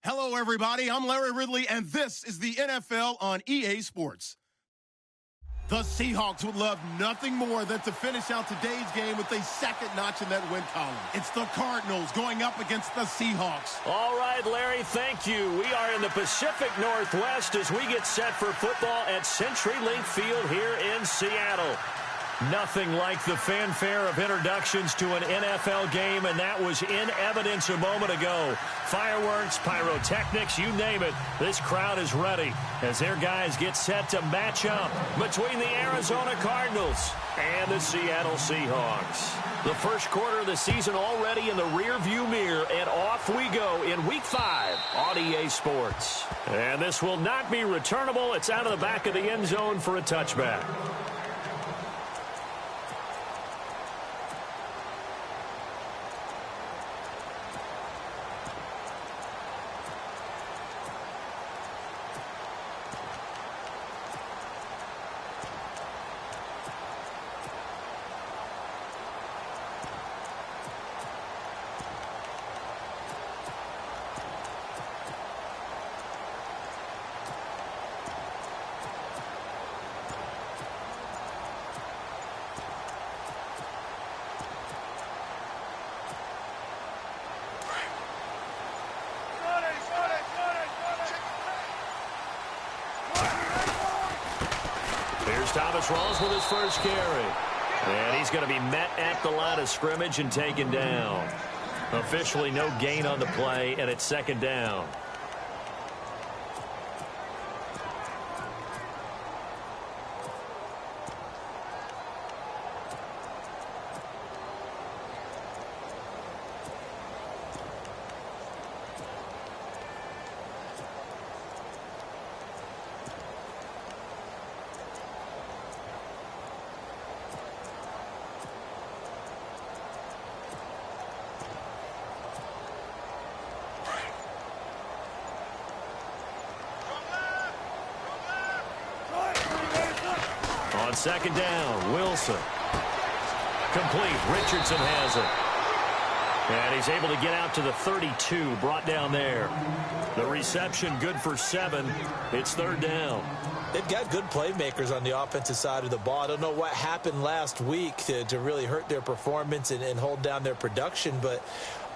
Hello, everybody. I'm Larry Ridley, and this is the NFL on EA Sports. The Seahawks would love nothing more than to finish out today's game with a second notch in that win column. It's the Cardinals going up against the Seahawks. All right, Larry, thank you. We are in the Pacific Northwest as we get set for football at CenturyLink Field here in Seattle. Nothing like the fanfare of introductions to an NFL game, and that was in evidence a moment ago. Fireworks, pyrotechnics, you name it. This crowd is ready as their guys get set to match up between the Arizona Cardinals and the Seattle Seahawks. The first quarter of the season already in the rearview mirror, and off we go in Week 5 on EA Sports. And this will not be returnable. It's out of the back of the end zone for a touchback. Thomas Rawls with his first carry. And he's going to be met at the line of scrimmage and taken down. Officially no gain on the play, and it's second down. On second down, Wilson. Complete. Richardson has it. And he's able to get out to the 32, brought down there. The reception good for 7. It's third down. They've got good playmakers on the offensive side of the ball. I don't know what happened last week to really hurt their performance and hold down their production, but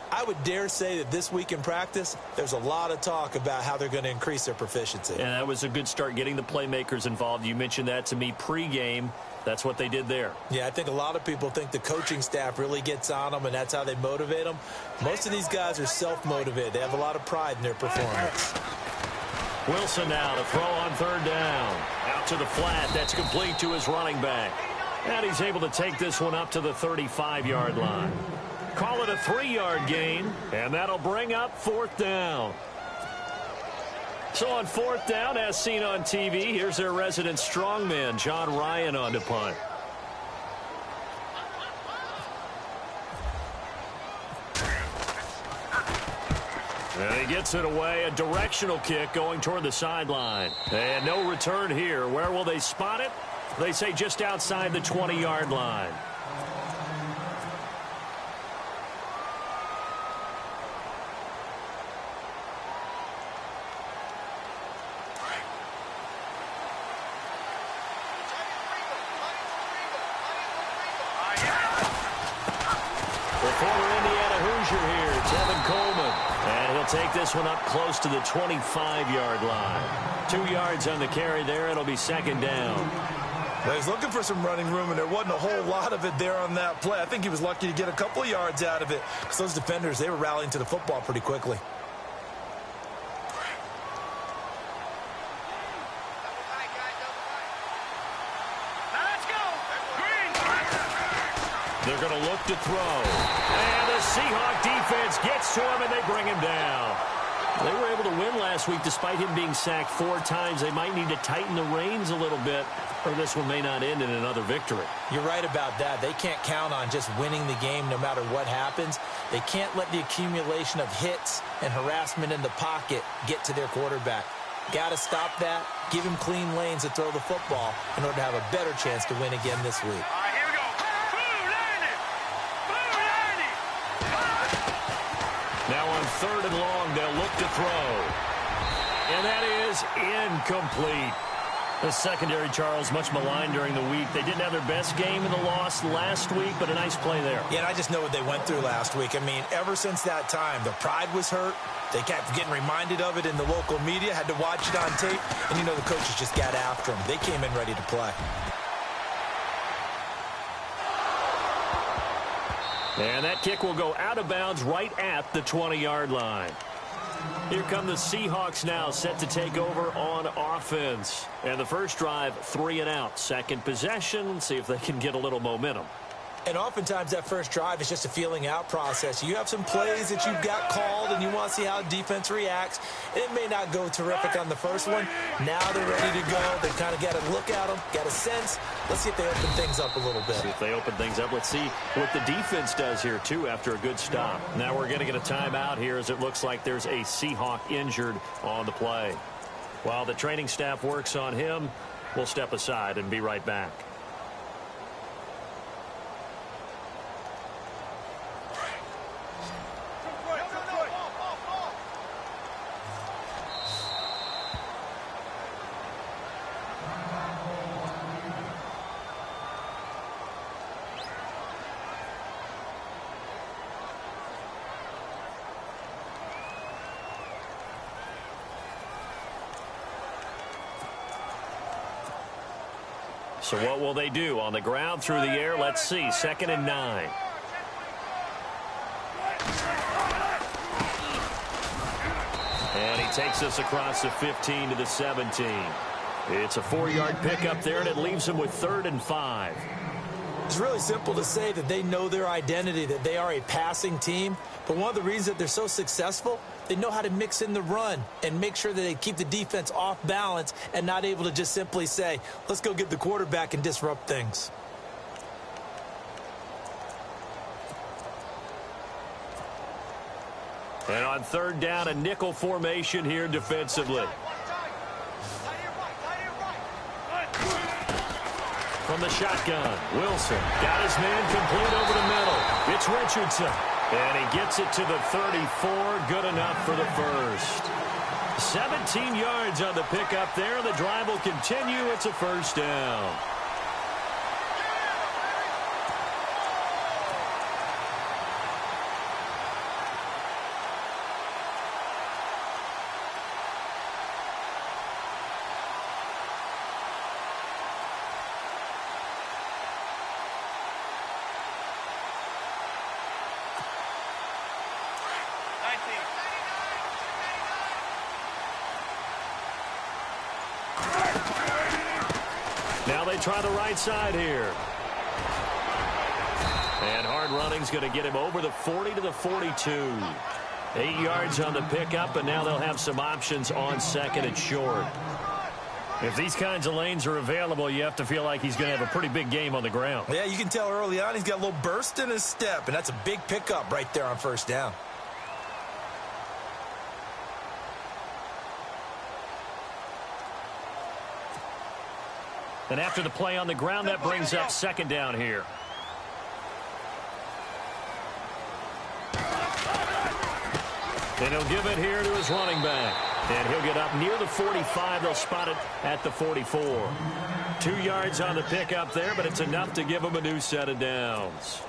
I would dare say that this week in practice, there's a lot of talk about how they're going to increase their proficiency. And that was a good start, getting the playmakers involved. You mentioned that to me pregame. That's what they did there. Yeah, I think a lot of people think the coaching staff really gets on them, and that's how they motivate them. Most of these guys are self-motivated. They have a lot of pride in their performance. Wilson now to throw on third down. Out to the flat. That's complete to his running back. And he's able to take this one up to the 35-yard line. Call it a 3-yard gain, and that'll bring up fourth down. So on fourth down, as seen on TV, here's their resident strongman, John Ryan, on to punt. And he gets it away, a directional kick going toward the sideline. And no return here. Where will they spot it? They say just outside the 20-yard line. Take this one up close to the 25-yard line. 2 yards on the carry there. It'll be second down. Well, he's looking for some running room, and there wasn't a whole lot of it there on that play. I think he was lucky to get a couple of yards out of it because those defenders, they were rallying to the football pretty quickly. They're going to look to throw. And the Seahawk defense gets to him, and they bring him down. They were able to win last week despite him being sacked 4 times. They might need to tighten the reins a little bit, or this one may not end in another victory. You're right about that. They can't count on just winning the game no matter what happens. They can't let the accumulation of hits and harassment in the pocket get to their quarterback. Got to stop that, give him clean lanes to throw the football in order to have a better chance to win again this week. Now on third and long. They'll look to throw. And that is incomplete. The secondary, Charles, much maligned during the week. They didn't have their best game in the loss last week, but a nice play there. Yeah, and I just know what they went through last week. I mean, ever since that time, their pride was hurt. They kept getting reminded of it in the local media, had to watch it on tape, and, you know, the coaches just got after them. They came in ready to play. And that kick will go out of bounds right at the 20-yard line. Here come the Seahawks now, set to take over on offense. And the first drive, 3 and out. Second possession, see if they can get a little momentum. And oftentimes that first drive is just a feeling out process. You have some plays that you've got called and you want to see how defense reacts. It may not go terrific on the first one. Now they're ready to go. They've kind of got to look at them, got a sense. Let's see if they open things up a little bit. See if they open things up. Let's see what the defense does here, too, after a good stop. Now we're going to get a timeout here as it looks like there's a Seahawk injured on the play. While the training staff works on him, we'll step aside and be right back. So what will they do? On the ground, through the air, let's see. 2nd and 9. And he takes us across the 15 to the 17. It's a 4-yard pickup there, and it leaves him with 3rd and 5. It's really simple to say that they know their identity, that they are a passing team. But one of the reasons that they're so successful, they know how to mix in the run and make sure that they keep the defense off balance and not able to just simply say, let's go get the quarterback and disrupt things. And on 3rd down, a nickel formation here defensively. From the shotgun, Wilson got his man complete over the middle. It's Richardson, and he gets it to the 34. Good enough for the first. 17 yards on the pickup there. The drive will continue. It's a first down. Now they try the right side here. And hard running's going to get him over the 40 to the 42. 8 yards on the pickup, and now they'll have some options on 2nd and short. If these kinds of lanes are available, you have to feel like he's going to have a pretty big game on the ground. Yeah, you can tell early on he's got a little burst in his step, and that's a big pickup right there on 1st down. And after the play on the ground, that brings up 2nd down here. And he'll give it here to his running back. And he'll get up near the 45. They'll spot it at the 44. 2 yards on the pickup there, but it's enough to give him a new set of downs.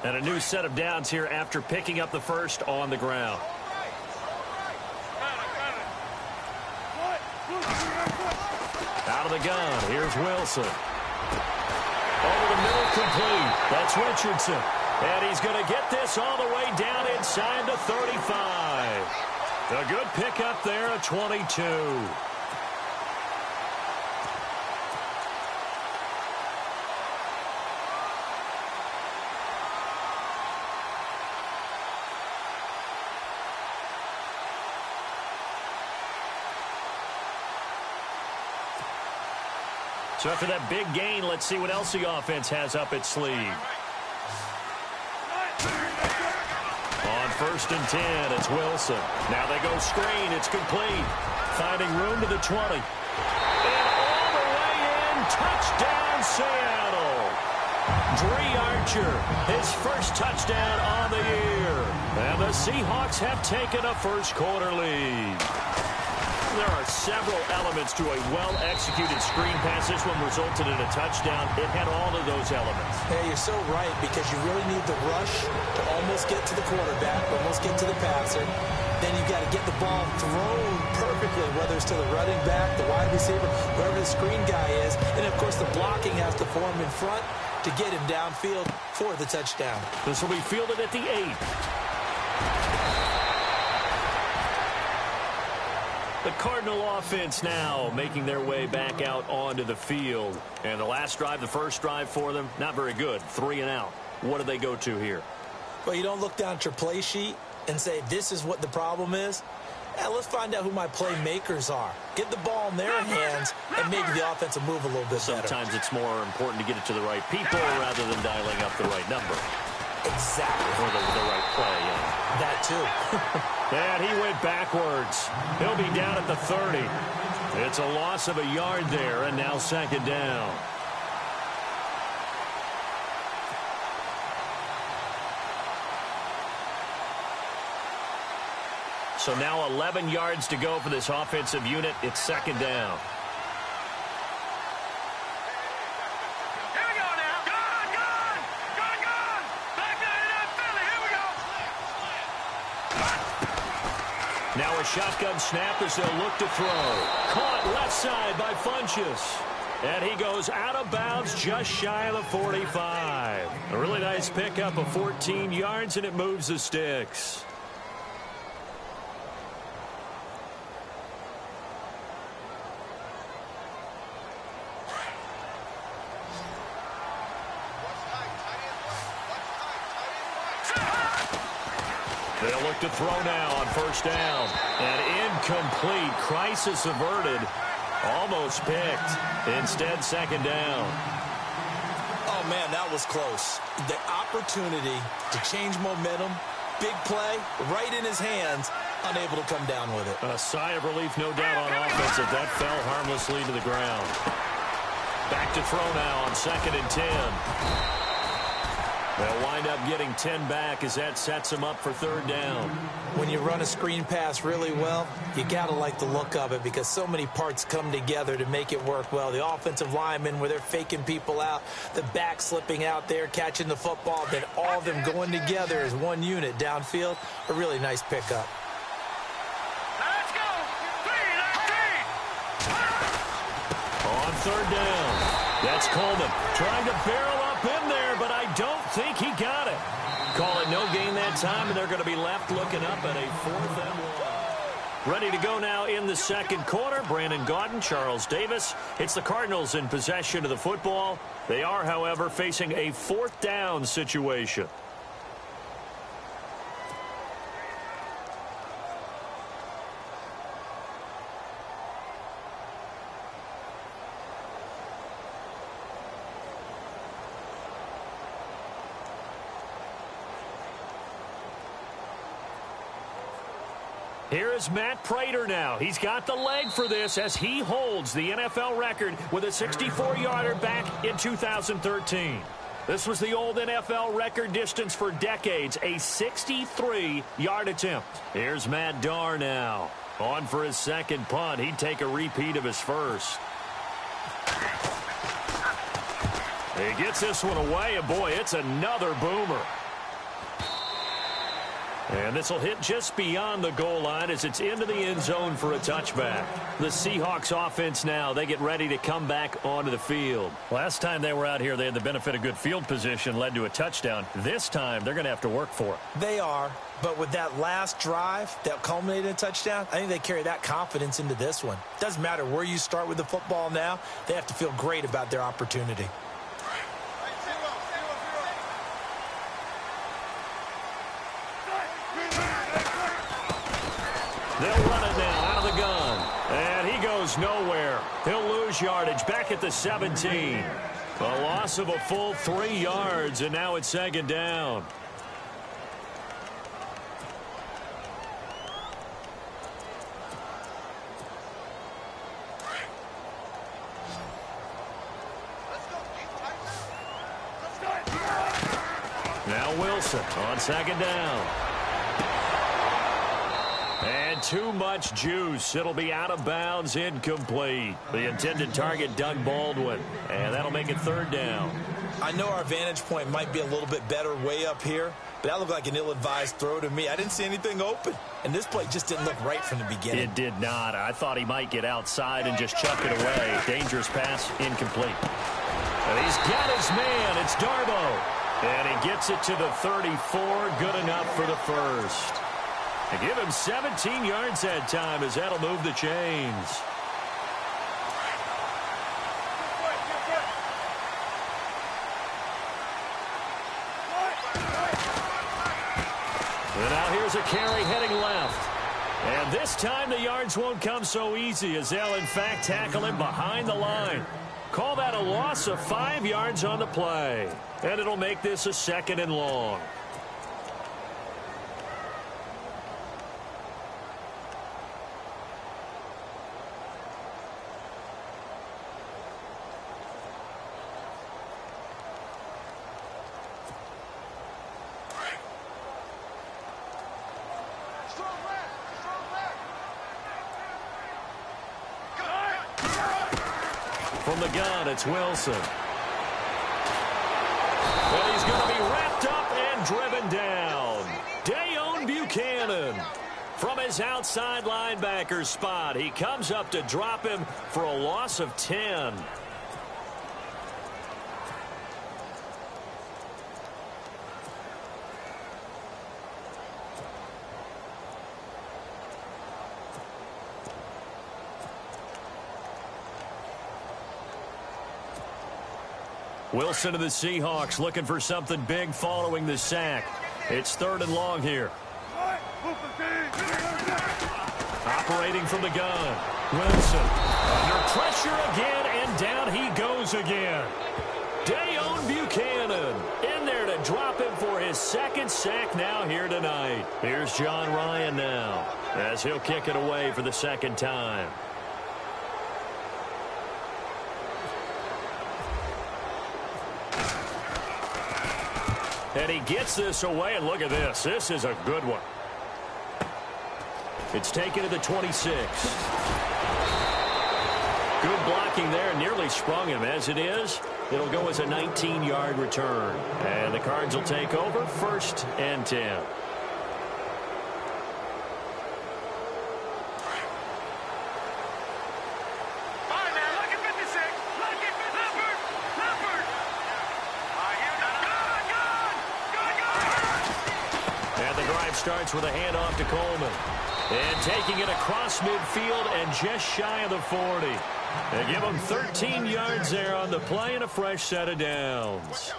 And a new set of downs here after picking up the first on the ground. Out of the gun, here's Wilson. Over the middle, complete. That's Richardson. And he's going to get this all the way down inside the 35. A good pickup there at 22. So after that big gain, let's see what else the offense has up its sleeve. 1st and 10. It's Wilson. Now they go screen. It's complete. Finding room to the 20. And all the way in. Touchdown, Seattle. Dree Archer, his first touchdown on the year. And the Seahawks have taken a first-quarter lead. There are several elements to a well-executed screen pass. This one resulted in a touchdown. It had all of those elements. Yeah, you're so right, because you really need the rush to almost get to the quarterback, almost get to the passer. Then you've got to get the ball thrown perfectly, whether it's to the running back, the wide receiver, wherever the screen guy is. And, of course, the blocking has to form in front to get him downfield for the touchdown. This will be fielded at the 8. The Cardinal offense now making their way back out onto the field. And the last drive, the first drive for them, not very good. 3 and out. What do they go to here? Well, you don't look down at your play sheet and say, this is what the problem is. Yeah, let's find out who my playmakers are. Get the ball in their hands and maybe the offense will move a little bit better. Sometimes it's more important to get it to the right people rather than dialing up the right number. Exactly. Or the right play, yeah. That too. And he went backwards. He'll be down at the 30. It's a loss of a yard there, and now 2nd down. So now 11 yards to go for this offensive unit. It's 2nd down. Now a shotgun snap as they'll look to throw. Caught left side by Funchess. And he goes out of bounds just shy of the 45. A really nice pickup of 14 yards, and it moves the sticks. They'll look to throw now on 1st down. And incomplete. Crisis averted. Almost picked. Instead, 2nd down. Oh, man, that was close. The opportunity to change momentum, big play, right in his hands, unable to come down with it. A sigh of relief, no doubt, on offense as that fell harmlessly to the ground. Back to throw now on 2nd and 10. They'll wind up getting 10 back as that sets them up for 3rd down. When you run a screen pass really well, you got to like the look of it because so many parts come together to make it work well. The offensive linemen, where they're faking people out, the back slipping out there, catching the football, then all of them going together as one unit downfield. A really nice pickup. Let's go! 3, On 3rd down. That's Coleman trying to barrel up in there, but I don't think he got it. Call it no gain that time, and they're going to be left looking up at a 4th and 1. Ready to go now in the 2nd quarter. Brandon Gaudin, Charles Davis. It's the Cardinals in possession of the football. They are, however, facing a 4th down situation. Here is Matt Prater now. He's got the leg for this as he holds the NFL record with a 64-yarder back in 2013. This was the old NFL record distance for decades, a 63-yard attempt. Here's Matt Darr now. On for his 2nd punt. He'd take a repeat of his first. He gets this one away, and boy, it's another boomer. And this will hit just beyond the goal line as it's into the end zone for a touchback. The Seahawks offense now, they get ready to come back onto the field. Last time they were out here, they had the benefit of good field position, led to a touchdown. This time, they're going to have to work for it. They are, but with that last drive that culminated in a touchdown, I think they carry that confidence into this one. Doesn't matter where you start with the football now, they have to feel great about their opportunity. They'll run it now out of the gun. And he goes nowhere. He'll lose yardage back at the 17. A loss of a full 3 yards, and now it's 2nd down. Wilson on second down. And too much juice. It'll be out of bounds, incomplete. The intended target, Doug Baldwin. And that'll make it third down. I know our vantage point might be a little bit better way up here, but that looked like an ill-advised throw to me. I didn't see anything open. And this play just didn't look right from the beginning. It did not. I thought he might get outside and just chuck it away. Dangerous pass, incomplete. And he's got his man. It's Darbo. And he gets it to the 34. Good enough for the first. They give him 17 yards that time as that'll move the chains. And now here's a carry heading left. And this time the yards won't come so easy as they'll in fact tackle him behind the line. Call that a loss of 5 yards on the play. And it'll make this a 2nd and long. From the gun, it's Wilson. And he's going to be wrapped up and driven down. Dayon Buchanan from his outside linebacker spot. He comes up to drop him for a loss of 10. Wilson of the Seahawks looking for something big following the sack. It's 3rd and long here. Operating from the gun. Wilson under pressure again, and down he goes again. Dayon Buchanan in there to drop him for his 2nd sack now here tonight. Here's John Ryan now as he'll kick it away for the 2nd time. And he gets this away, and look at this. This is a good one. It's taken to the 26. Good blocking there, nearly sprung him. As it is, it'll go as a 19-yard return. And the Cards will take over, 1st and 10. Starts with a handoff to Coleman. And taking it across midfield and just shy of the 40. They give him 13 yards there on the play and a fresh set of downs.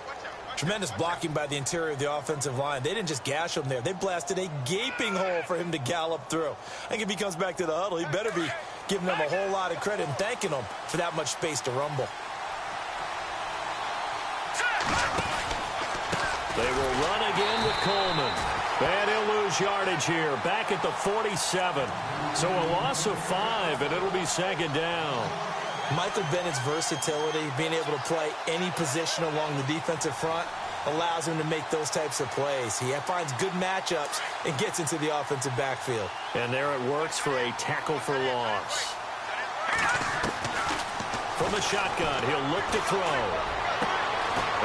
Tremendous blocking by the interior of the offensive line. They didn't just gash him there. They blasted a gaping hole for him to gallop through. I think if he comes back to the huddle, he better be giving them a whole lot of credit and thanking them for that much space to rumble. They will run again with Coleman. And he'll lose yardage here, back at the 47. So a loss of 5, and it'll be 2nd down. Michael Bennett's versatility, being able to play any position along the defensive front, allows him to make those types of plays. He finds good matchups and gets into the offensive backfield. And there it works for a tackle for loss. From the shotgun, he'll look to throw.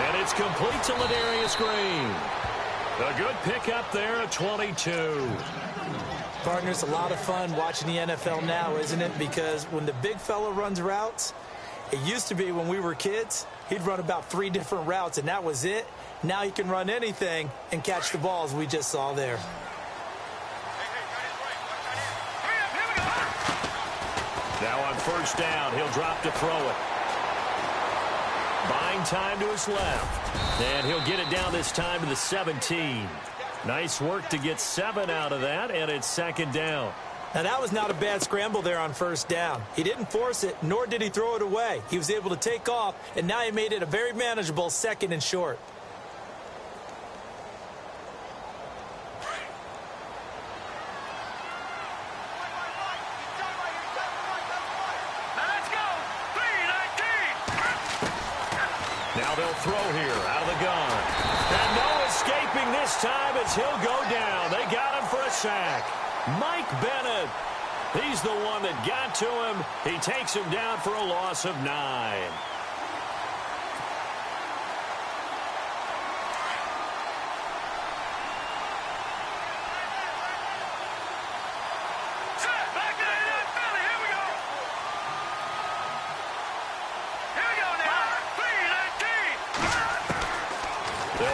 And it's complete to Ladarius Green. A good pickup there at 22. Partners, a lot of fun watching the NFL now, isn't it? Because when the big fella runs routes, it used to be when we were kids, he'd run about 3 different routes, and that was it. Now he can run anything and catch the balls we just saw there. Now on 1st down, he'll drop to throw it. Buying time to his left. And he'll get it down this time to the 17. Nice work to get 7 out of that, and it's 2nd down. Now, that was not a bad scramble there on 1st down. He didn't force it, nor did he throw it away. He was able to take off, and now he made it a very manageable 2nd and short. Now they'll throw here out of the gun. And no escaping this time as he'll go down. They got him for a sack. Mike Bennett. He's the one that got to him. He takes him down for a loss of 9.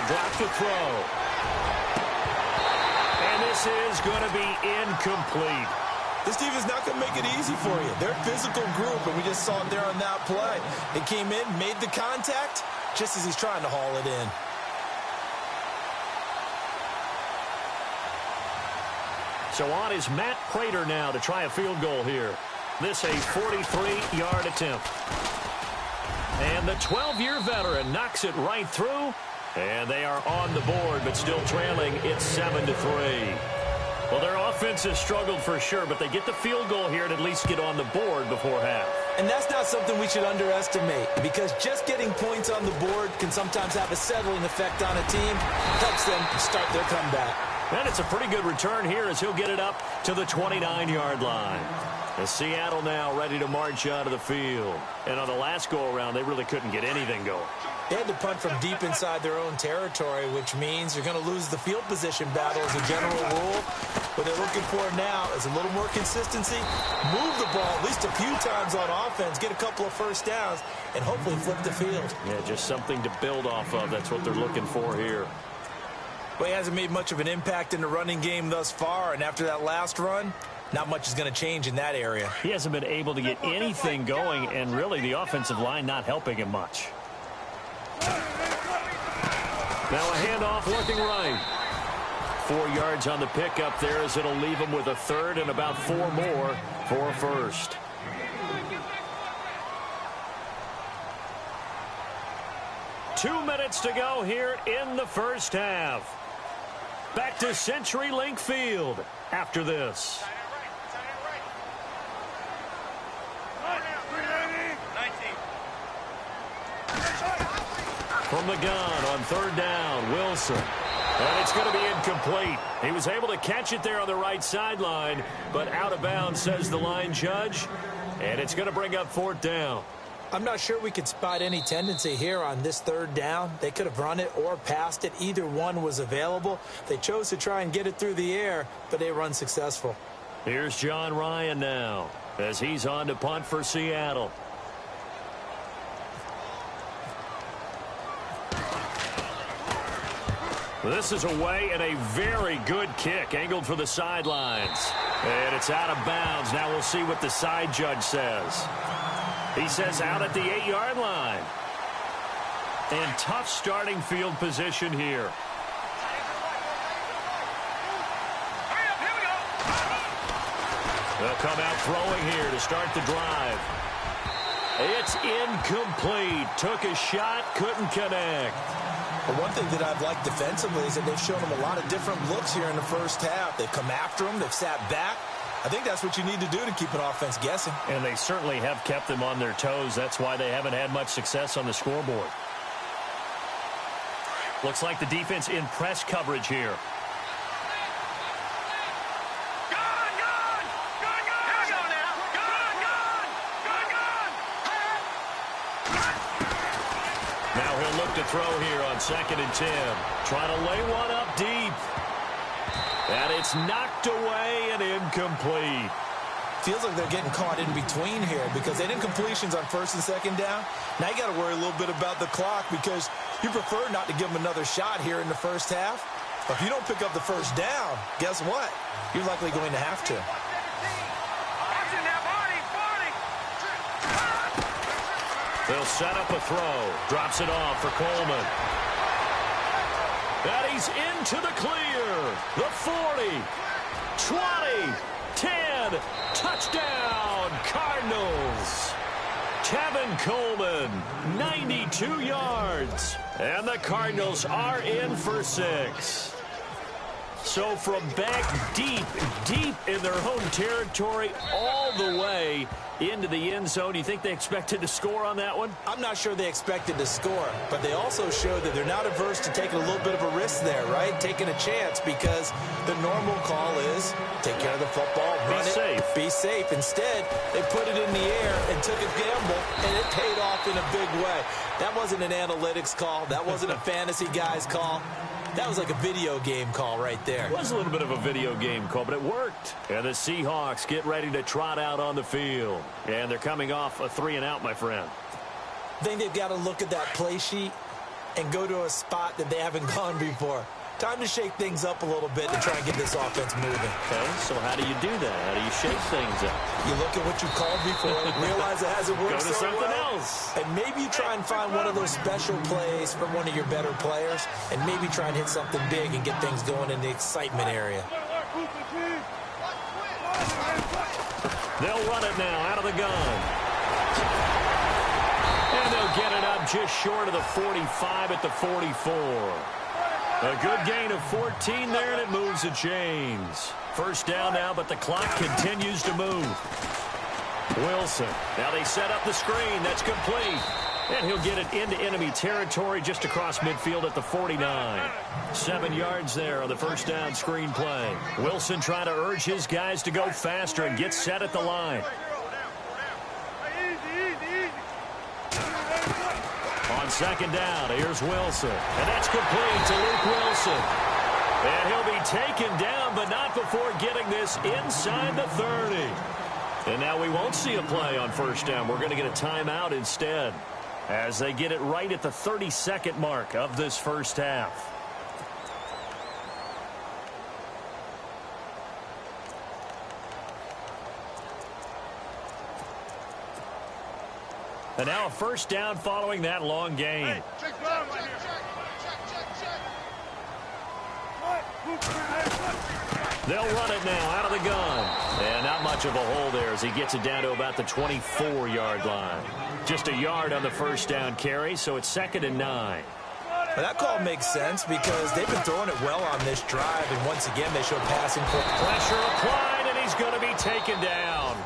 Drop the throw. And this is going to be incomplete. This team is not going to make it easy for you. They're a physical group, and we just saw it there on that play. It came in, made the contact, just as he's trying to haul it in. So on is Matt Prater now to try a field goal here. This a 43-yard attempt. And the 12-year veteran knocks it right through. And they are on the board, but still trailing. It's 7-3. Well, their offense has struggled for sure, but they get the field goal here and at least get on the board before half. And that's not something we should underestimate, because just getting points on the board can sometimes have a settling effect on a team. Helps them start their comeback. And it's a pretty good return here as he'll get it up to the 29-yard line. As Seattle now ready to march out of the field. And on the last go-around, they really couldn't get anything going. They had to punt from deep inside their own territory, which means you're going to lose the field position battle as a general rule. What they're looking for now is a little more consistency, move the ball at least a few times on offense, get a couple of first downs, and hopefully flip the field. Yeah, just something to build off of. That's what they're looking for here. Well, he hasn't made much of an impact in the running game thus far, and after that last run, not much is going to change in that area. He hasn't been able to get anything going, and really the offensive line not helping him much. Now a handoff looking right. 4 yards on the pickup there as it'll leave him with a third and about 4 more for a first. Two minutes to go here in the first half. Back to CenturyLink Field after this. From the gun on third down, Wilson. And it's going to be incomplete. He was able to catch it there on the right sideline, but out of bounds, says the line judge. And it's going to bring up fourth down. I'm not sure we could spot any tendency here on this third down. They could have run it or passed it. Either one was available. They chose to try and get it through the air, but they were unsuccessful. Here's John Ryan now as he's on to punt for Seattle. This is away and a very good kick angled for the sidelines. And it's out of bounds. Now we'll see what the side judge says. He says out at the 8-yard line. And tough starting field position here. They'll come out throwing here to start the drive. It's incomplete. Took a shot, couldn't connect. But one thing that I've liked defensively is that they've shown them a lot of different looks here in the first half. They've come after them. They've sat back. I think that's what you need to do to keep an offense guessing. And they certainly have kept them on their toes. That's why they haven't had much success on the scoreboard. Looks like the defense in press coverage here. Now he'll look to throw here on 2nd and 10. Trying to lay one up deep. And it's knocked away and incomplete. Feels like they're getting caught in between here because they did completions on 1st and 2nd down. Now you got to worry a little bit about the clock because you prefer not to give them another shot here in the first half. But if you don't pick up the first down, guess what? You're likely going to have to. They'll set up a throw. Drops it off for Coleman. And he's into the clear. The 40, 20, 10. Touchdown, Cardinals. Kevin Coleman, 92 yards. And the Cardinals are in for 6. So from back deep in their home territory, all all the way into the end zone. Do you think they expected to score on that one? I'm not sure they expected to score, but they also showed that they're not averse to taking a little bit of a risk there, right? Taking a chance, because the normal call is take care of the football, run it, be safe. Instead, they put it in the air and took a gamble, and it paid off in a big way. That wasn't an analytics call. That wasn't a fantasy guy's call. That was like a video game call right there. It was a little bit of a video game call, but it worked. And the Seahawks get ready to trot out on the field. And they're coming off a 3-and-out, my friend. I think they've got to look at that play sheet and go to a spot that they haven't gone before. Time to shake things up a little bit to try and get this offense moving. Okay, so how do you do that? How do you shake things up? You look at what you called before, realize it hasn't worked so well. Go to something else. And maybe you try and find one of those special plays from one of your better players, and maybe try and hit something big and get things going in the excitement area. They'll run it now out of the gun. And they'll get it up just short of the 45 at the 44. A good gain of 14 there, and it moves the chains. First down now, but the clock continues to move. Wilson. Now they set up the screen. That's complete. And he'll get it into enemy territory just across midfield at the 49. 7 yards there on the first down screen play. Wilson trying to urge his guys to go faster and get set at the line. On second down, here's Wilson. And that's complete to Luke Wilson. And he'll be taken down, but not before getting this inside the 30. And now we won't see a play on first down. We're going to get a timeout instead, as they get it right at the 30-second mark of this first half. And now a first down following that long gain. They'll run it now out of the gun. And not much of a hole there as he gets it down to about the 24-yard line. Just a yard on the first down carry, so it's 2nd and 9. Well, that call makes sense because they've been throwing it well on this drive, and once again they show passing. Pressure applied, and he's going to be taken down.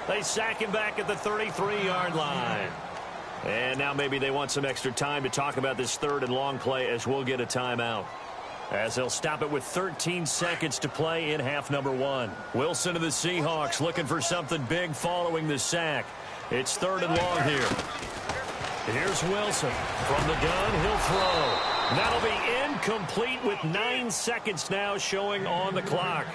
They sack him back at the 33-yard line. And now maybe they want some extra time to talk about this third and long play, as we'll get a timeout, as they'll stop it with 13 seconds to play in half number 1. Wilson of the Seahawks looking for something big following the sack. It's 3rd and long here. Here's Wilson. From the gun, he'll throw. That'll be incomplete with 9 seconds now showing on the clock.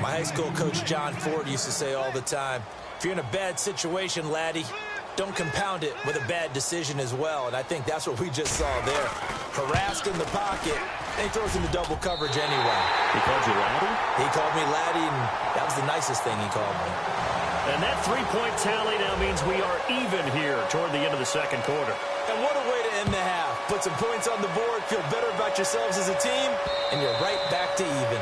My high school coach John Ford used to say all the time, if you're in a bad situation, laddie, don't compound it with a bad decision as well. And I think that's what we just saw there. Harassed in the pocket, and he throws into double coverage anyway. He called you laddie? He called me laddie, and that was the nicest thing he called me. And that three-point tally now means we are even here toward the end of the second quarter. And what a way to end the half. Put some points on the board, feel better about yourselves as a team, and you're right back to even.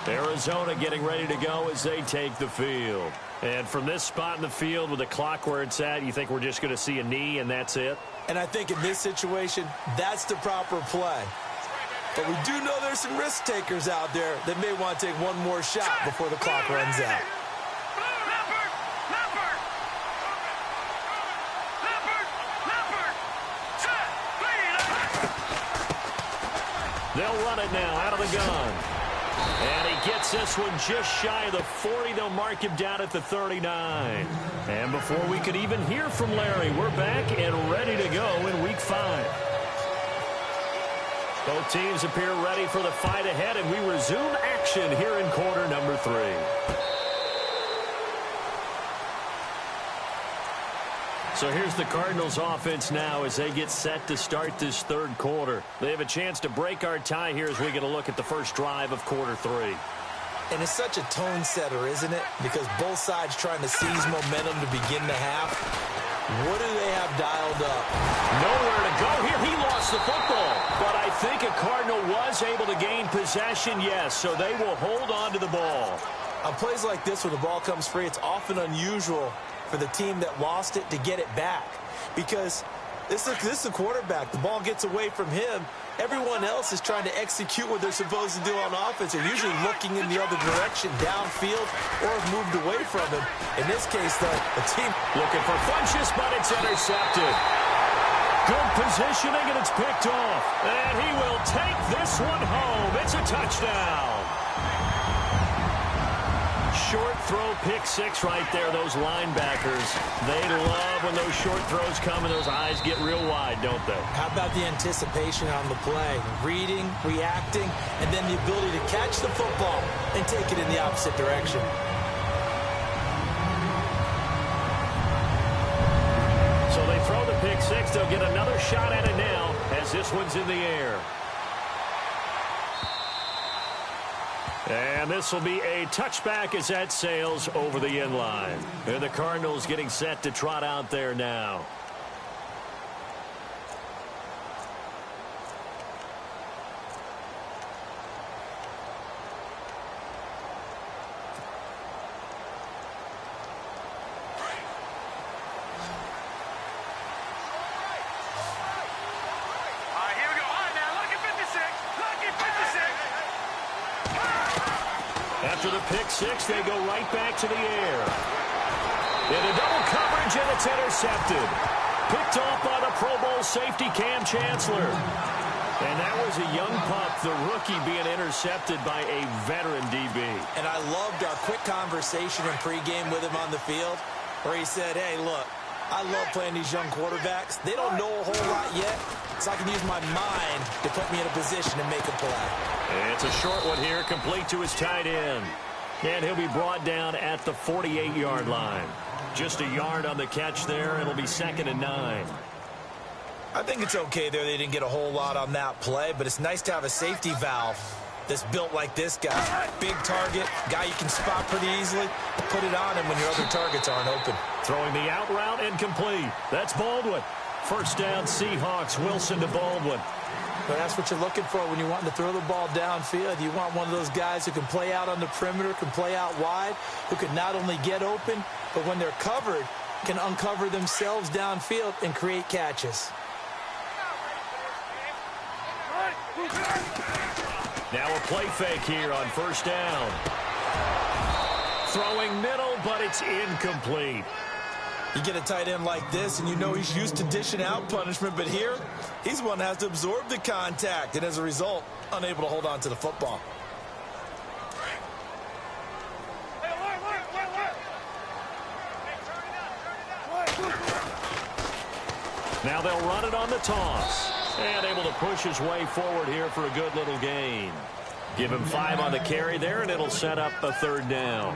Arizona getting ready to go as they take the field. And from this spot in the field with the clock where it's at, you think we're just going to see a knee and that's it? And I think in this situation, that's the proper play. But we do know there's some risk takers out there that may want to take one more shot before the clock runs out. They'll run it now out of the gun. And he gets this one just shy of the 40. They'll mark him down at the 39. And before we could even hear from Larry, we're back and ready to go in Week 5. Both teams appear ready for the fight ahead, and we resume action here in quarter number 3. So here's the Cardinals offense now as they get set to start this third quarter. They have a chance to break our tie here as we get a look at the first drive of quarter 3. And it's such a tone setter, isn't it? Because both sides trying to seize momentum to begin the half. What do they have dialed up? Nowhere to go here. He lost the football. But I think a Cardinal was able to gain possession, yes, so they will hold on to the ball. On plays like this where the ball comes free, it's often unusual for the team that lost it to get it back. Because This is a quarterback. The ball gets away from him. Everyone else is trying to execute what they're supposed to do on offense. They're usually looking in the other direction, downfield, or have moved away from him. In this case, though, the team looking for Funchess, but it's intercepted. Good positioning, and it's picked off. And he will take this one home. It's a touchdown. Short throw, pick six right there. Those linebackers, they love when those short throws come and those eyes get real wide, don't they? How about the anticipation on the play? Reading, reacting, and then the ability to catch the football and take it in the opposite direction. So they throw the pick six. They'll get another shot at it now as this one's in the air. And this will be a touchback as that sails over the end line. And the Cardinals getting set to trot out there now. After the pick six, they go right back to the air. Into double coverage, and it's intercepted. Picked off by the Pro Bowl safety, Cam Chancellor. And that was a young pup, the rookie, being intercepted by a veteran DB. And I loved our quick conversation in pregame with him on the field, where he said, hey, look, I love playing these young quarterbacks. They don't know a whole lot yet, so I can use my mind to put me in a position to make a play. And it's a short one here, complete to his tight end. And he'll be brought down at the 48-yard line. Just a yard on the catch there. It'll be 2nd and 9. I think it's okay there. They didn't get a whole lot on that play, but it's nice to have a safety valve that's built like this guy. Big target, guy you can spot pretty easily. Put it on him when your other targets aren't open. Throwing the out route incomplete. That's Baldwin. First down, Seahawks. Wilson to Baldwin. But that's what you're looking for when you're wanting to throw the ball downfield. You want one of those guys who can play out on the perimeter, can play out wide, who can not only get open, but when they're covered, can uncover themselves downfield and create catches. Now a play fake here on first down. Throwing middle, but it's incomplete. You get a tight end like this, and you know he's used to dishing out punishment, but here, he's one that has to absorb the contact, and as a result, unable to hold on to the football. Now they'll run it on the toss. And able to push his way forward here for a good little gain. Give him 5 on the carry there, and it'll set up a 3rd down.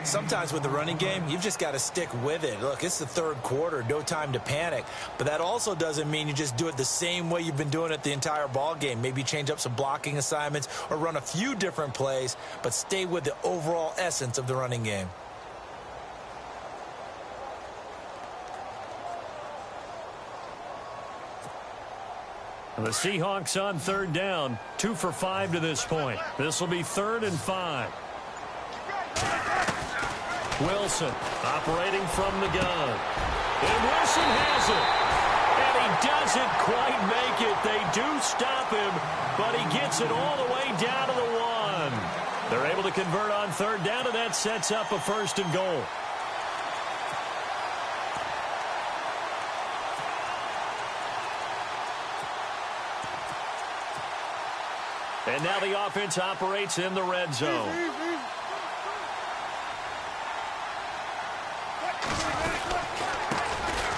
Sometimes with the running game, you've just got to stick with it. Look, it's the 3rd quarter, no time to panic. But that also doesn't mean you just do it the same way you've been doing it the entire ball game. Maybe change up some blocking assignments or run a few different plays, but stay with the overall essence of the running game. And the Seahawks on 3rd down, 2 for 5 to this point. This will be 3rd and 5. Wilson operating from the gun. And Wilson has it. And he doesn't quite make it. They do stop him, but he gets it all the way down to the 1. They're able to convert on 3rd down, and that sets up a 1st and goal. And now the offense operates in the red zone.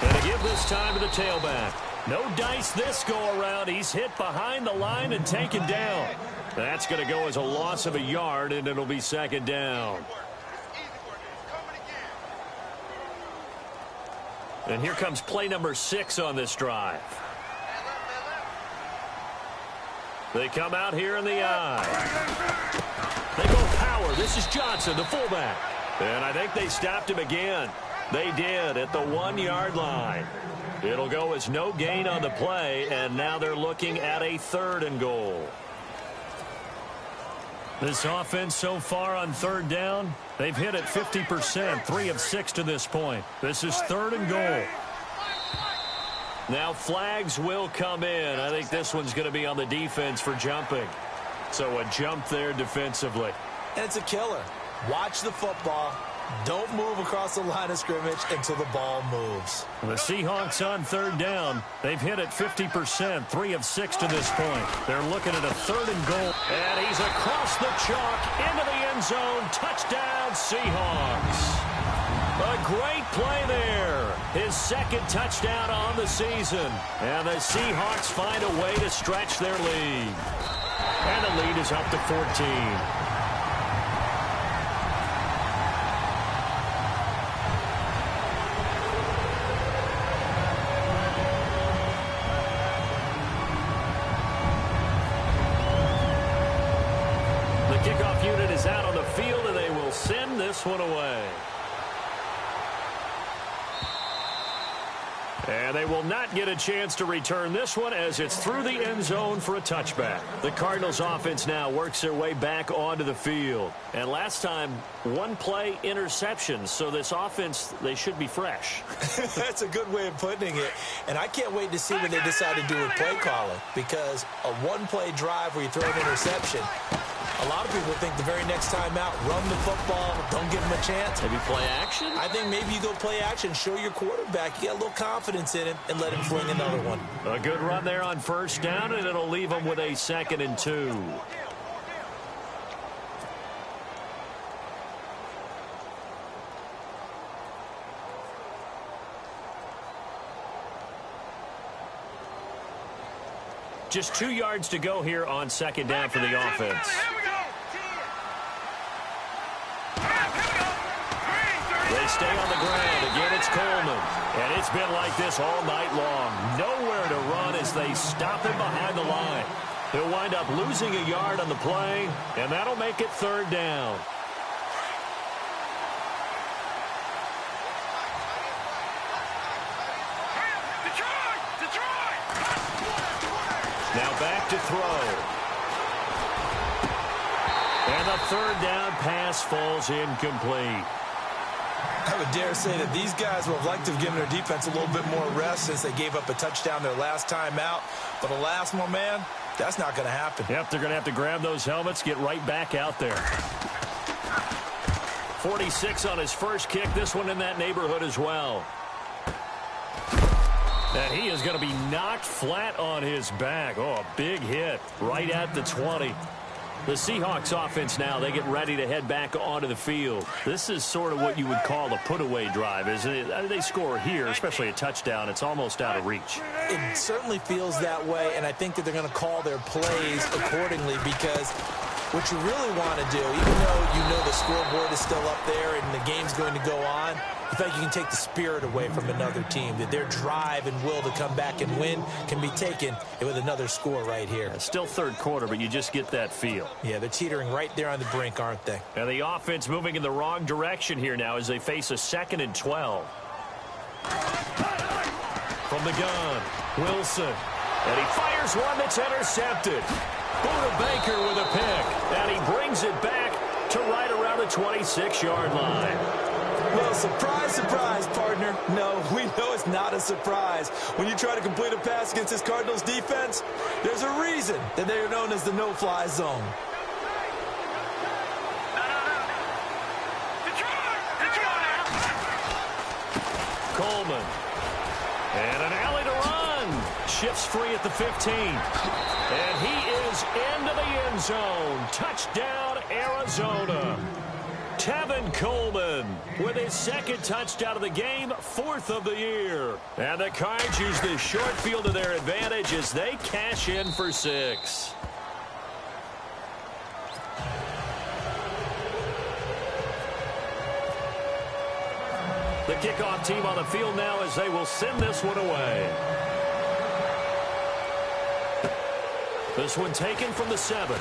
And to give this time to the tailback. No dice this go-around. He's hit behind the line and taken down. That's going to go as a loss of a yard, and it'll be 2nd down. And here comes play number 6 on this drive. They come out here in the eye. They go power. This is Johnson, the fullback. And I think they stopped him again. They did at the 1-yard line. It'll go as no gain on the play, and now they're looking at a 3rd and goal. This offense so far on 3rd down, they've hit it 50%, 3 of 6 to this point. This is 3rd and goal. Now flags will come in. I think this one's going to be on the defense for jumping. So a jump there defensively. And it's a killer. Watch the football. Don't move across the line of scrimmage until the ball moves. The Seahawks on third down. They've hit it 50%, 3 of 6 to this point. They're looking at a 3rd and goal. And he's across the chalk into the end zone. Touchdown, Seahawks. A great play there. His 2nd touchdown on the season. And the Seahawks find a way to stretch their lead. And the lead is up to 14. Kickoff unit is out on the field, and they will send this one away. And they will not get a chance to return this one as it's through the end zone for a touchback. The Cardinals offense now works their way back onto the field. And last time, 1 play interception. So this offense, they should be fresh. That's a good way of putting it. And I can't wait to see what they decide to do with play calling. Because a 1-play drive where you throw an interception, a lot of people think the very next time out, run the football, don't give him a chance. Maybe play action? I think maybe you go play action, show your quarterback, you get a little confidence in him, and let him fling another one. A good run there on 1st down, and it'll leave him with a 2nd and 2. Just 2 yards to go here on 2nd down for the offense. They stay on the ground. Again, it's Coleman. And it's been like this all night long. Nowhere to run as they stop him behind the line. He'll wind up losing a yard on the play, and that'll make it 3rd down. Now back to throw. And the 3rd down pass falls incomplete. I would dare say that these guys would have liked to have given their defense a little bit more rest since they gave up a touchdown their last time out. But alas, my man, that's not going to happen. Yep, they're going to have to grab those helmets, get right back out there. 46 on his first kick. This one in that neighborhood as well. And he is going to be knocked flat on his back. Oh, a big hit right at the 20. The Seahawks offense now, they get ready to head back onto the field. This is sort of what you would call a put-away drive, isn't it? They score here, especially a touchdown. It's almost out of reach. It certainly feels that way, and I think that they're going to call their plays accordingly because what you really want to do, even though you know the scoreboard is still up there and the game's going to go on, I feel like you can take the spirit away from another team, that their drive and will to come back and win can be taken with another score right here. Yeah, still 3rd quarter, but you just get that feel. Yeah, they're teetering right there on the brink, aren't they? And the offense moving in the wrong direction here now as they face a 2nd and 12. From the gun, Wilson. And he fires one that's intercepted. Buda Baker with a pick. And he brings it back to right around the 26-yard line. Well, surprise, surprise, partner. No, we know it's not a surprise. When you try to complete a pass against this Cardinals defense, there's a reason that they are known as the no-fly zone. Coleman. And an alley to run. Shifts free at the 15. And he is into the end zone. Touchdown, Arizona. Tevin Coleman with his 2nd touchdown of the game, 4th of the year. And the Cards use this short field to their advantage as they cash in for 6. The kickoff team on the field now as they will send this one away. This one taken from the 7.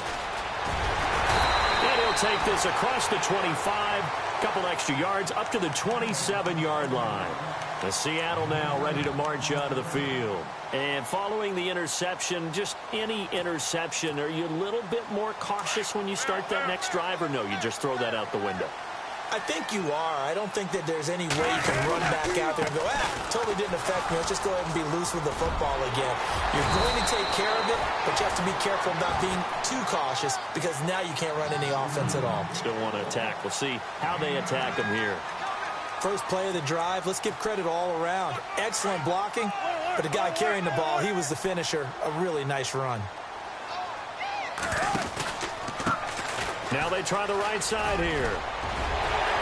And he'll take this across the 25. Couple extra yards up to the 27-yard line. The Seattle now ready to march onto the field. And following the interception, just any interception, are you a little bit more cautious when you start that next drive, or no, you just throw that out the window? I think you are. I don't think that there's any way you can run back out there and go, totally didn't affect me. Let's just go ahead and be loose with the football again. You're going to take care of it, but you have to be careful about being too cautious because now you can't run any offense at all. Still want to attack. We'll see how they attack them here. First play of the drive, let's give credit all around. Excellent blocking, but the guy carrying the ball, he was the finisher. A really nice run. Now they try the right side here.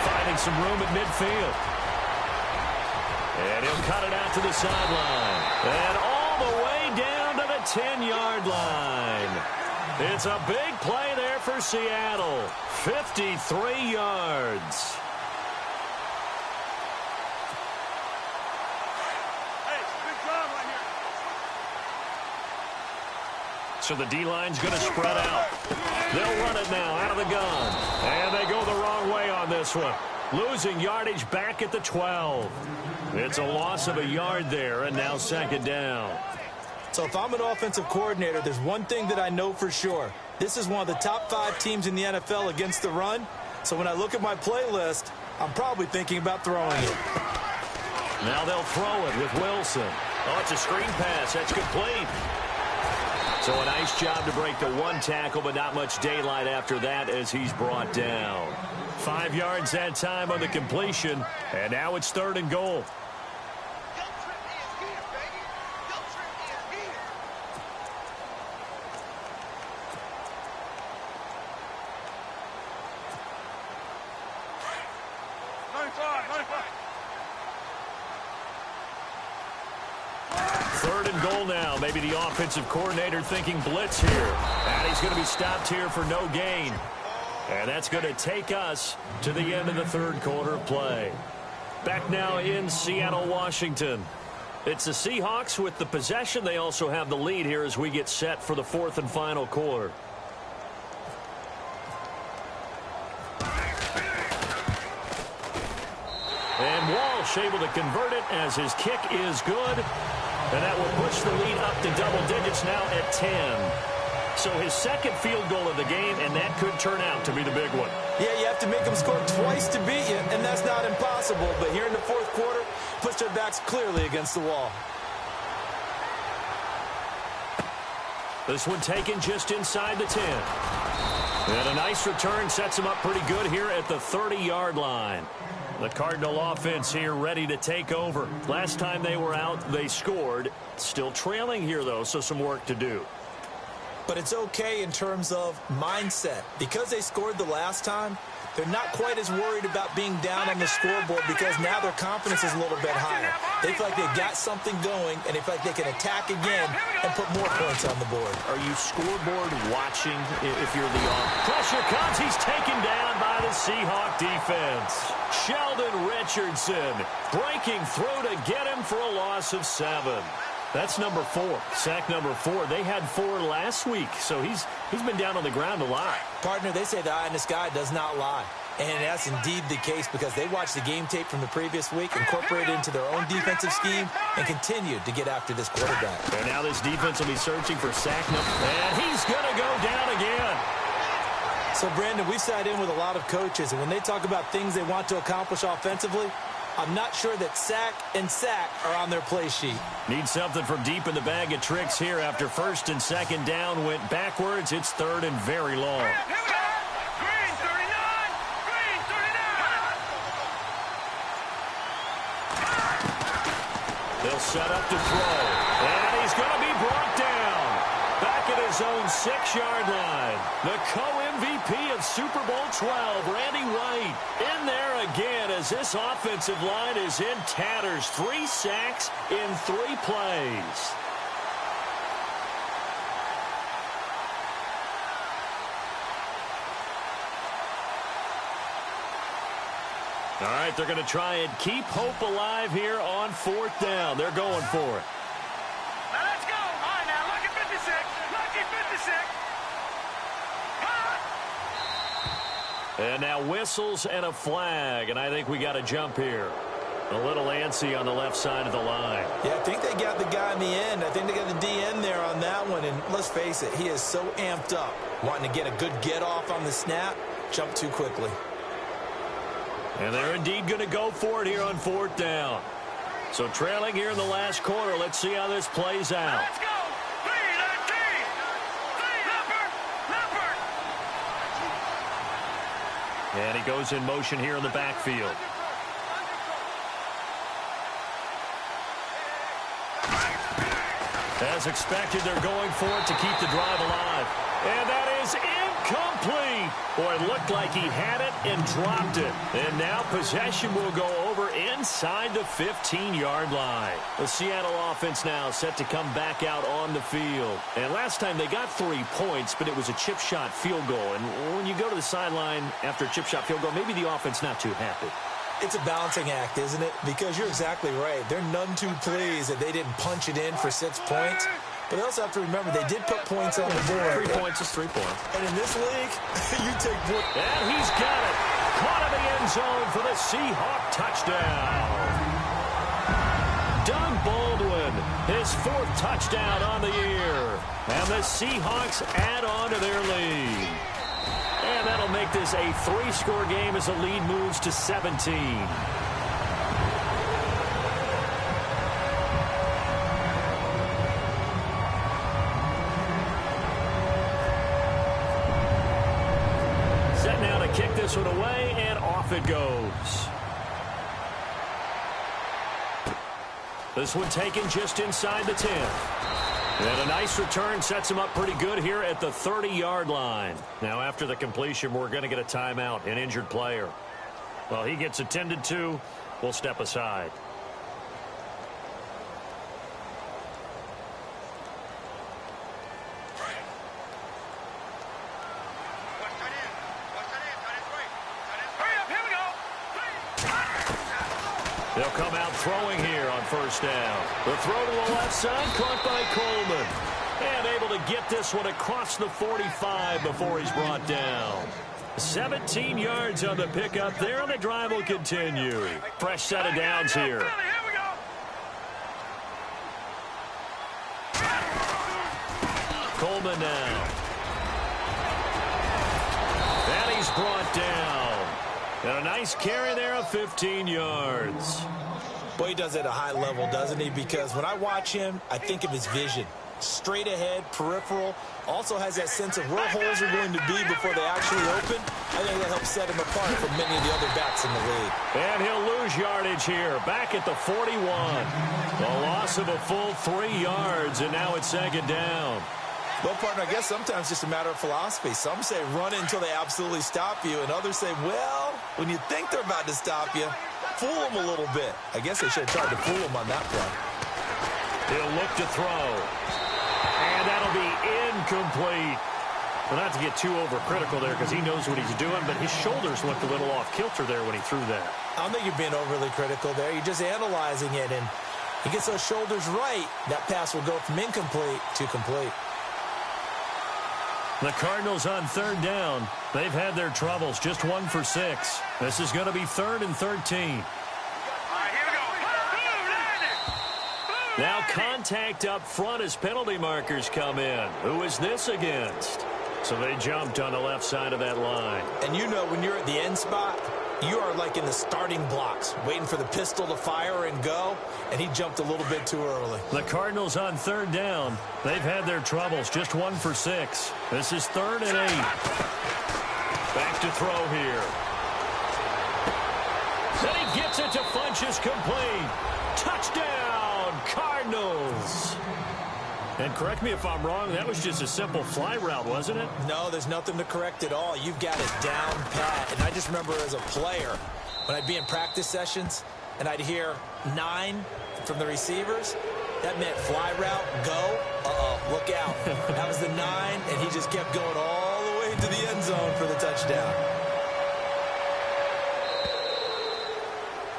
Finding some room at midfield. And he'll cut it out to the sideline. And all the way down to the 10-yard line. It's a big play there for Seattle. 53 yards. So the D-line's going to spread out. They'll run it now out of the gun. And they go the wrong way on this one. Losing yardage back at the 12. It's a loss of a yard there, and now second down. So if I'm an offensive coordinator, there's one thing that I know for sure. This is one of the top 5 teams in the NFL against the run. So when I look at my playlist, I'm probably thinking about throwing it. Now they'll throw it with Wilson. Oh, it's a screen pass. That's complete. So a nice job to break the one tackle, but not much daylight after that as he's brought down. 5 yards that time on the completion, and now it's 3rd and goal. Now, maybe the offensive coordinator thinking blitz here. And he's going to be stopped here for no gain. And that's going to take us to the end of the 3rd quarter of play. Back now in Seattle, Washington. It's the Seahawks with the possession. They also have the lead here as we get set for the 4th and final quarter. And Walsh able to convert it as his kick is good. And that will push the lead up to double digits now at 10. So his 2nd field goal of the game, and that could turn out to be the big one. Yeah, you have to make them score twice to beat you, and that's not impossible. But here in the 4th quarter, puts their backs clearly against the wall. This one taken just inside the 10. And a nice return sets him up pretty good here at the 30-yard line. The Cardinal offense here ready to take over. Last time they were out, they scored. Still trailing here, though, so some work to do. But it's okay in terms of mindset. Because they scored the last time, they're not quite as worried about being down on the scoreboard because now their confidence is a little bit higher. They feel like they've got something going, and they feel like they can attack again and put more points on the board. Are you scoreboard watching if you're the offense? Pressure comes. He's taken down by the Seahawk defense. Sheldon Richardson breaking through to get him for a loss of 7. That's number 4. Sack number 4. They had 4 last week, so he's been down on the ground a lot. Partner, they say the eye in the sky does not lie. And that's indeed the case because they watched the game tape from the previous week, incorporated it into their own defensive scheme, and continued to get after this quarterback. And now this defense will be searching for sack number. And he's going to go down again. So, Brandon, we've sat in with a lot of coaches, and when they talk about things they want to accomplish offensively, I'm not sure that sack and sack are on their play sheet. Need something from deep in the bag of tricks here after 1st and 2nd down went backwards. It's 3rd and very long. Green 39! Green 39! They'll set up to throw. And he's going to be brought down. Back at his own 6-yard line. The co-MVP of Super Bowl 12, Randy White, in there again as this offensive line is in tatters. 3 sacks in 3 plays. All right, they're going to try and keep hope alive here on 4th down. They're going for it. Now let's go. All right, now, lucky 56. Lucky 56. And now whistles and a flag, and I think we got a jump here. A little antsy on the left side of the line. Yeah, I think they got the guy in the end. I think they got the DN there on that one, and let's face it, he is so amped up, wanting to get a good get-off on the snap, jump too quickly. And they're indeed going to go for it here on 4th down. So trailing here in the last quarter. Let's see how this plays out. Let's go. And he goes in motion here in the backfield. As expected, they're going for it to keep the drive alive. And that is incomplete. Boy, it looked like he had it and dropped it. And now possession will go over inside the 15-yard line. The Seattle offense now set to come back out on the field. And last time they got 3 points, but it was a chip shot field goal. And when you go to the sideline after a chip shot field goal, maybe the offense not too happy. It's a balancing act, isn't it? Because you're exactly right. They're none too pleased that they didn't punch it in for 6 points. But they also have to remember they did put points on the board. 3 points is 3 points. And in this league, you take points. And he's got it. Caught in the end zone for the Seahawk touchdown. Doug Baldwin, his 4th touchdown on the year. And the Seahawks add on to their lead. And that'll make this a 3-score game as the lead moves to 17. Set now to kick this one away, and off it goes. This one taken just inside the 10. And a nice return sets him up pretty good here at the 30-yard line. Now, after the completion, we're going to get a timeout, an injured player. Well, he gets attended to. We'll step aside. They'll come out throwing here on 1st down. The throw to the left side, caught by Coleman. And able to get this one across the 45 before he's brought down. 17 yards on the pickup there, and the drive will continue. Fresh set of downs here. Coleman now. And he's brought down. And a nice carry there of 15 yards. Boy, he does it at a high level, doesn't he? Because when I watch him, I think of his vision. Straight ahead, peripheral. Also has that sense of where holes are going to be before they actually open. I think that helps set him apart from many of the other backs in the league. And he'll lose yardage here. Back at the 41. A loss of a full 3 yards, and now it's 2nd down. Well, partner, I guess sometimes it's just a matter of philosophy. Some say run it until they absolutely stop you, and others say, well, when you think they're about to stop you, fool them a little bit. I guess they should have tried to fool them on that play. He'll look to throw. And that'll be incomplete. Well, not to get too overcritical there because he knows what he's doing, but his shoulders looked a little off kilter there when he threw that. I don't think you're being overly critical there. You're just analyzing it, and he gets those shoulders right. That pass will go from incomplete to complete. The Cardinals on 3rd down. They've had their troubles, just 1 for 6. This is going to be 3rd and 13. Now contact up front as penalty markers come in. Who is this against? So they jumped on the left side of that line. And you know when you're at the end spot, you are like in the starting blocks, waiting for the pistol to fire and go, and he jumped a little bit too early. The Cardinals on 3rd down. They've had their troubles, just 1 for 6. This is 3rd and 8. Back to throw here. Then he gets it to Funchess complete. Touchdown, Cardinals. And correct me if I'm wrong, that was just a simple fly route, wasn't it? No, there's nothing to correct at all. You've got it down pat. And I just remember as a player, when I'd be in practice sessions and I'd hear 9 from the receivers, that meant fly route, go, look out. That was the 9, and he just kept going all the way to the end zone for the touchdown.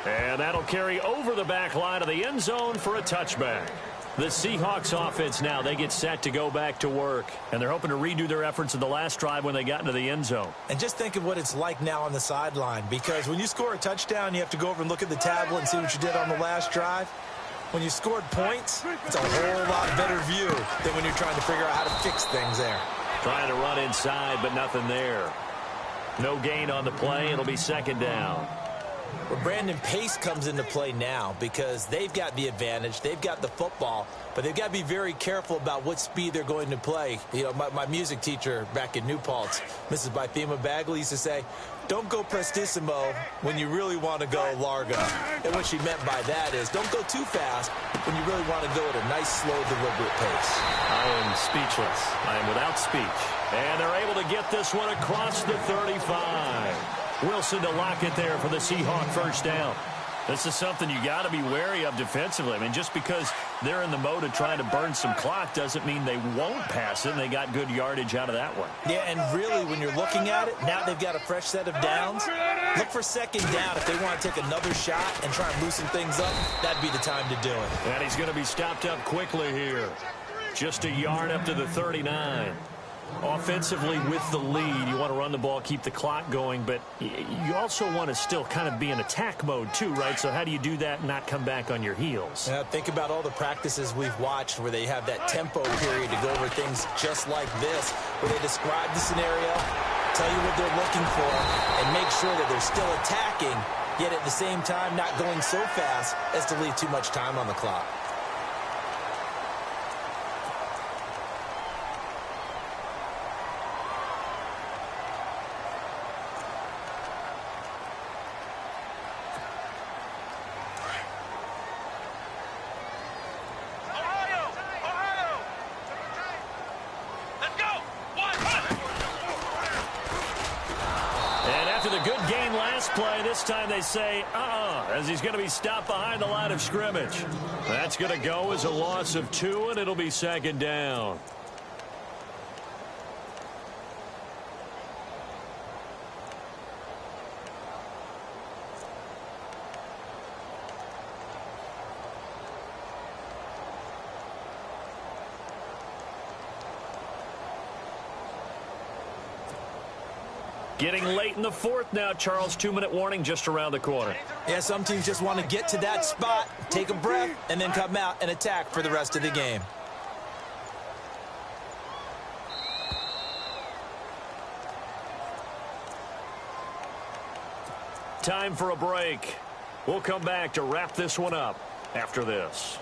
And that'll carry over the back line of the end zone for a touchback. The Seahawks offense now, they get set to go back to work. And they're hoping to redo their efforts in the last drive when they got into the end zone. And just think of what it's like now on the sideline. Because when you score a touchdown, you have to go over and look at the tablet and see what you did on the last drive. When you scored points, it's a whole lot better view than when you're trying to figure out how to fix things there. Trying to run inside, but nothing there. No gain on the play. It'll be 2nd down. where Brandon Pace comes into play now because they've got the advantage. They've got the football, but they've got to be very careful about what speed they're going to play. You know, my music teacher back in New Paltz, Mrs. Bythema Bagley, used to say, don't go prestissimo when you really want to go largo. And what she meant by that is don't go too fast when you really want to go at a nice, slow, deliberate pace. I am speechless. I am without speech. And they're able to get this one across the 35. Wilson to lock it there for the Seahawk first down. This is something you got to be wary of defensively. I mean, just because they're in the mode of trying to burn some clock doesn't mean they won't pass it, and they got good yardage out of that one. Yeah, and really, when you're looking at it, now they've got a fresh set of downs. Look for second down if they want to take another shot and try and loosen things up. That'd be the time to do it. And he's going to be stopped up quickly here. Just a yard up to the 39. Offensively with the lead, you want to run the ball, keep the clock going, but you also want to still kind of be in attack mode too, right? So how do you do that and not come back on your heels? Yeah, think about all the practices we've watched where they have that tempo period to go over things just like this, where they describe the scenario, tell you what they're looking for, and make sure that they're still attacking, yet at the same time not going so fast as to leave too much time on the clock. Play. This time they say, as he's going to be stopped behind the line of scrimmage. That's going to go as a loss of 2, and it'll be second down. Getting late in the fourth now, Charles. 2-minute warning just around the corner. Yeah, some teams just want to get to that spot, take a breath, and then come out and attack for the rest of the game. Time for a break. We'll come back to wrap this one up after this.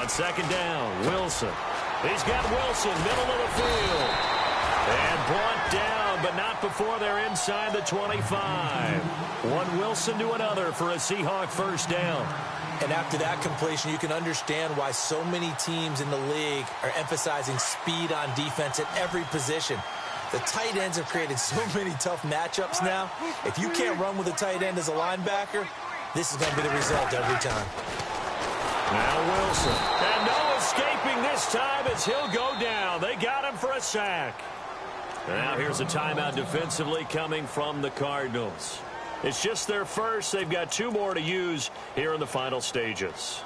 Second down, Wilson. He's got Wilson, middle of the field. And brought down, but not before they're inside the 25. One Wilson to another for a Seahawk first down. And after that completion, you can understand why so many teams in the league are emphasizing speed on defense at every position. The tight ends have created so many tough matchups now. If you can't run with a tight end as a linebacker, this is going to be the result every time. Now Wilson. And no escaping this time as he'll go down. They got him for a sack. Now here's a timeout defensively coming from the Cardinals. It's just their first. They've got 2 more to use here in the final stages.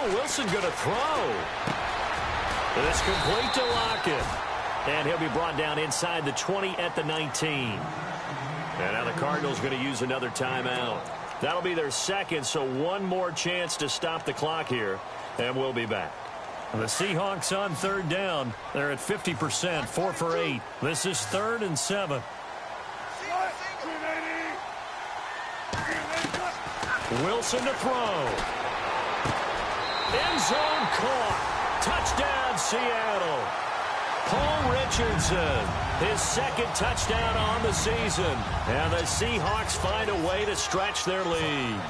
Wilson going to throw. It's complete to Lockett. And he'll be brought down inside the 20 at the 19. And now the Cardinals going to use another timeout. That'll be their second, so one more chance to stop the clock here. And we'll be back. The Seahawks on third down. They're at 50%, 4 for 8. This is 3rd and 7. Wilson to throw. End zone caught. Touchdown, Seattle. Paul Richardson, his second touchdown on the season. And the Seahawks find a way to stretch their lead.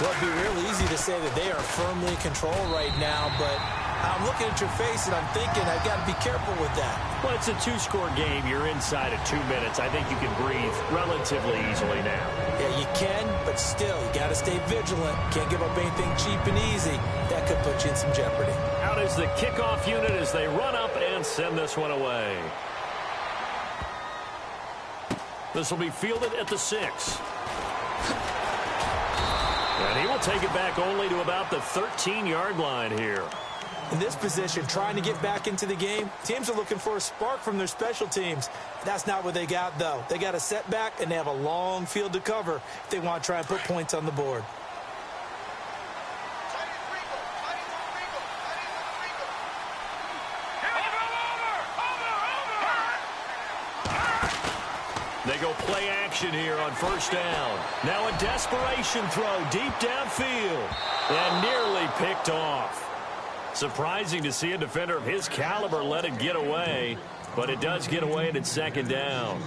Well, it'd be real easy to say that they are firmly in control right now, but I'm looking at your face, and I'm thinking I've got to be careful with that. Well, it's a two-score game. You're inside of 2 minutes. I think you can breathe relatively easily now. Yeah, you can, but still, you got to stay vigilant. Can't give up anything cheap and easy. That could put you in some jeopardy. Out is the kickoff unit as they run up and send this one away. This will be fielded at the 6. And he will take it back only to about the 13-yard line here. In this position, trying to get back into the game, teams are looking for a spark from their special teams. That's not what they got, though. They got a setback, and they have a long field to cover if they want to try and put points on the board. They go play action here on first down. Now a desperation throw deep downfield and nearly picked off. Surprising to see a defender of his caliber let it get away, but it does get away and it's second down.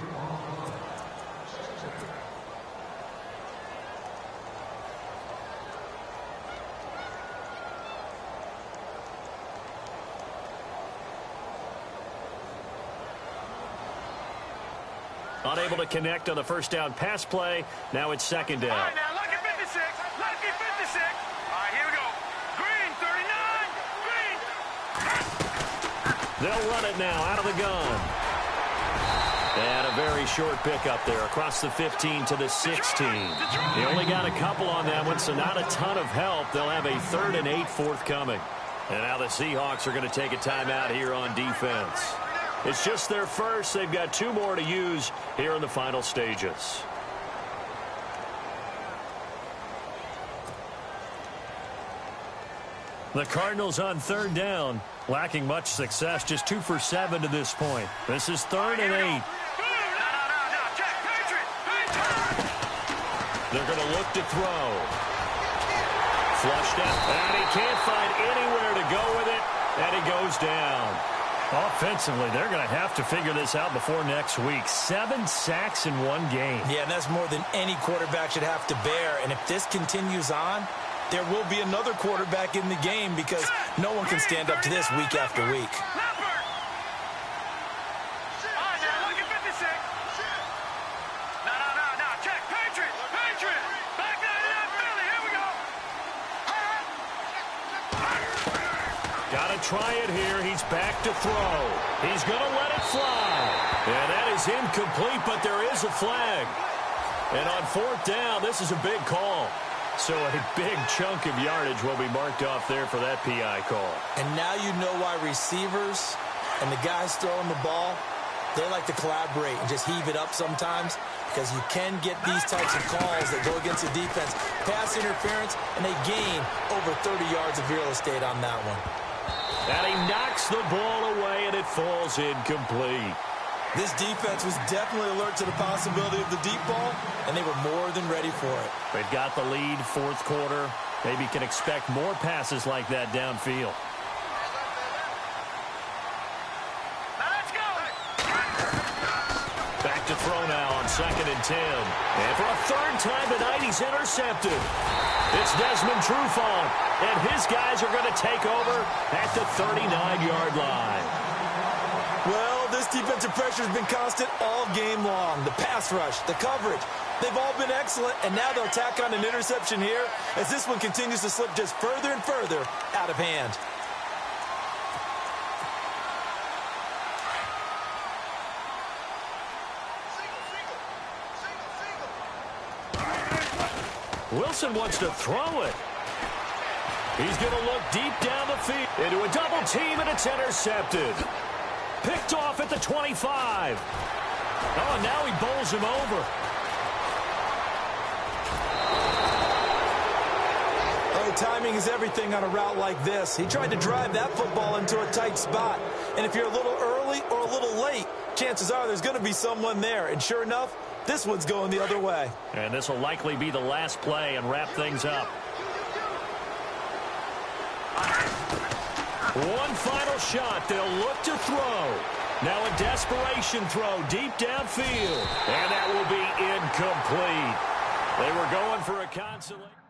Unable to connect on the first down pass play. Now it's second down. All right, now, lucky 56. Lucky 56. All right, here we go. Green, 39. Green. They'll run it now out of the gun. And a very short pickup there across the 15 to the 16. They only got a couple on that one, so not a ton of help. They'll have a 3rd and 8 forthcoming. And now the Seahawks are going to take a timeout here on defense. It's just their first. They've got 2 more to use here in the final stages. The Cardinals on 3rd down, lacking much success, just 2 for 7 to this point. This is 3rd and 8. They're going to look to throw. Flushed out, and he can't find anywhere to go with it, and he goes down. Offensively, they're going to have to figure this out before next week. 7 sacks in 1 game. Yeah, and that's more than any quarterback should have to bear. And if this continues on, there will be another quarterback in the game because no one can stand up to this week after week. Got to try it here. He's back to throw. He's going to let it fly. And that is incomplete, but there is a flag. And on 4th down, this is a big call. So a big chunk of yardage will be marked off there for that PI call. And now you know why receivers and the guys throwing the ball, they like to collaborate and just heave it up sometimes because you can get these types of calls that go against the defense. Pass interference, and they gain over 30 yards of real estate on that one. And he knocks the ball away, and it falls incomplete. This defense was definitely alert to the possibility of the deep ball, and they were more than ready for it. They've got the lead, 4th quarter. Maybe can expect more passes like that downfield. Let's go. Back to throw now on 2nd and 10. And for a 3rd time tonight, he's intercepted. It's Desmond Trufant, and his guys are going to take over at the 39-yard line. Well, this defensive pressure has been constant all game long. The pass rush, the coverage, they've all been excellent, and now they'll tack on an interception here as this one continues to slip just further and further out of hand. Wilson wants to throw it. He's going to look deep down the field into a double team, and it's intercepted. Picked off at the 25. Oh, and now he bowls him over. Oh, timing is everything on a route like this. He tried to drive that football into a tight spot. And if you're a little early or a little late, chances are there's going to be someone there. And sure enough, this one's going the other way. And this will likely be the last play and wrap things up. One final shot. They'll look to throw. Now a desperation throw deep downfield. And that will be incomplete. They were going for a consolation.